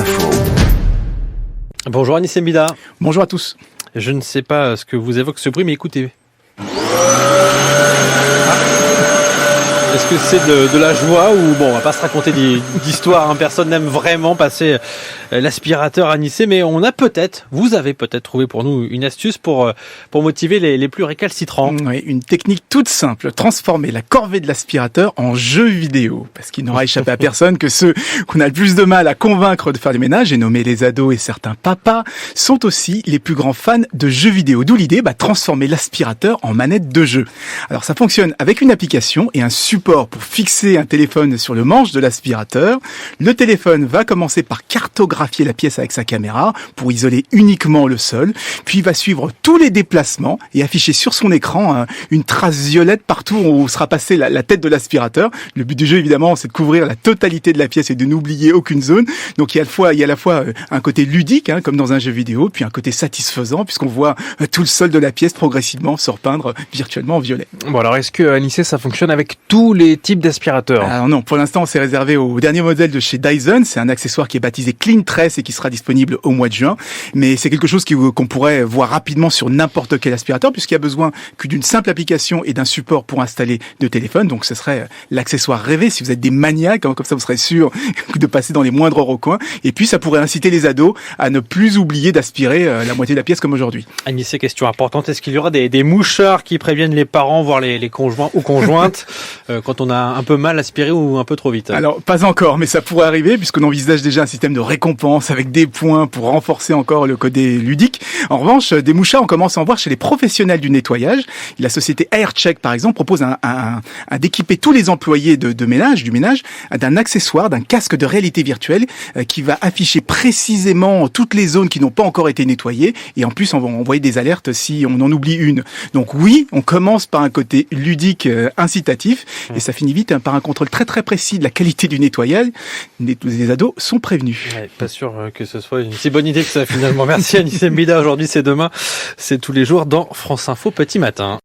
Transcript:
Info. Bonjour Anis Mbida. Bonjour à tous. Je ne sais pas ce que vous évoque ce bruit, mais écoutez. Est-ce que c'est de la joie ou bon, on va pas se raconter d'histoire, personne n'aime vraiment passer l'aspirateur à Nice, mais vous avez peut-être trouvé pour nous une astuce pour motiver les plus récalcitrants. Oui, une technique toute simple, transformer la corvée de l'aspirateur en jeu vidéo. Parce qu'il n'aura échappé à personne que ceux qu'on a le plus de mal à convaincre de faire du ménage, j'ai nommé les ados et certains papas, sont aussi les plus grands fans de jeux vidéo. D'où l'idée, transformer l'aspirateur en manette de jeu. Alors ça fonctionne avec une application et un support pour fixer un téléphone sur le manche de l'aspirateur. Le téléphone va commencer par cartographier la pièce avec sa caméra pour isoler uniquement le sol, puis il va suivre tous les déplacements et afficher sur son écran une trace violette partout où sera passée la tête de l'aspirateur. Le but du jeu, évidemment, c'est de couvrir la totalité de la pièce et de n'oublier aucune zone. Donc il y a à la fois un côté ludique, comme dans un jeu vidéo, puis un côté satisfaisant, puisqu'on voit tout le sol de la pièce progressivement se repeindre virtuellement en violet. Bon, alors est-ce que à Nice, ça fonctionne avec tous les types d'aspirateurs? Alors non, pour l'instant, c'est réservé au dernier modèle de chez Dyson. C'est un accessoire qui est baptisé Clean Tress et qui sera disponible au mois de juin. Mais c'est quelque chose qu'on pourrait voir rapidement sur n'importe quel aspirateur, puisqu'il y a besoin que d'une simple application et d'un support pour installer de téléphone. Donc ce serait l'accessoire rêvé si vous êtes des maniaques, comme ça vous serez sûr de passer dans les moindres recoins. Et puis ça pourrait inciter les ados à ne plus oublier d'aspirer la moitié de la pièce comme aujourd'hui. Anis, question importante, est-ce qu'il y aura des mouchards qui préviennent les parents, voire les conjoints ou conjointes, quand on a un peu mal aspiré ou un peu trop vite? Alors, pas encore, mais ça pourrait arriver puisqu'on envisage déjà un système de récompense avec des points pour renforcer encore le côté ludique. En revanche, des mouchards, on commence à en voir chez les professionnels du nettoyage. La société AirCheck, par exemple, propose d'équiper tous les employés du ménage, d'un accessoire, d'un casque de réalité virtuelle qui va afficher précisément toutes les zones qui n'ont pas encore été nettoyées et en plus, on va envoyer des alertes si on en oublie une. Donc oui, on commence par un côté ludique incitatif et ça finit vite par un contrôle très très précis de la qualité du nettoyage. Les ados sont prévenus. Ouais, pas sûr que ce soit une si bonne idée que ça finalement. Merci Anis Mbida. Aujourd'hui c'est demain, c'est tous les jours dans France Info Petit Matin.